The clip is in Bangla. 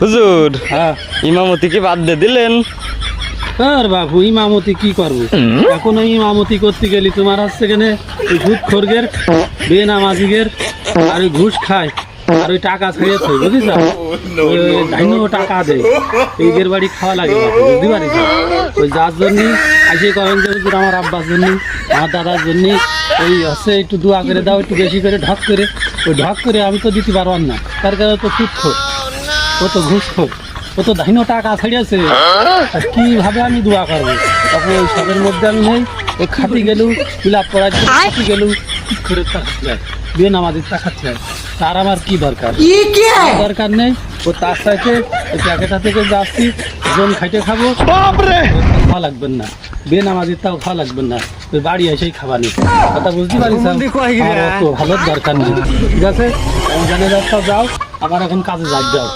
হুজুর হ্যাঁ ইমামতি কি বাদ দিয়ে দিলেন? আর বাবু ইমামতি কি করবো এখন? ওই ইমামতি করতে গেলি তোমার হচ্ছে কেন ওই ঘুষ খোরগের বেনামাজিগের আর ওই ঘুষ খায় আর ওই টাকা ছাড়িয়েছে বুঝিস ধান্য টাকা দেয় এইদের বাড়ি খাওয়া লাগে বাবু, বুঝতে পারিস? ওই যার জন্যই আসে করেন যে হুজুর আমার আব্বার জন্য আমার দাদার জন্য ওই হচ্ছে একটু দোয়া করে দাও একটু বেশি করে ঢক করে ওই ঢক করে আমি তো দিতে পারবার না, তার কারণে তো সুদখোর, ও তো ঘুষখোর, ও তো ধান্য টাকা ছাড়িয়েছে, আর কিভাবে আমি দোয়া করবো? তখন ওই সবের মধ্যে আমি নেই, ওই খাতি গেলু বিলাপ করার জন্য খাতি গেলু করে বিয়ে নামাজের টাকা চাই, তার আমার কি দরকার? দরকার নেই, ও তার সাথে ওই প্যাকেটা থেকে যাচ্ছি জোন খাইতে খাবো, খাওয়া লাগবেন না, বিয়ে নামাজের তাও খাওয়া লাগবেন না, ওই বাড়ি এসেই খাওয়া নেই, কথা বুঝতে পারিস? আমার অত ভালোর দরকার নেই, ঠিক আছে? আমি জানে যাচ্ছ যাও, আবার এখন কাজে যাই যাও।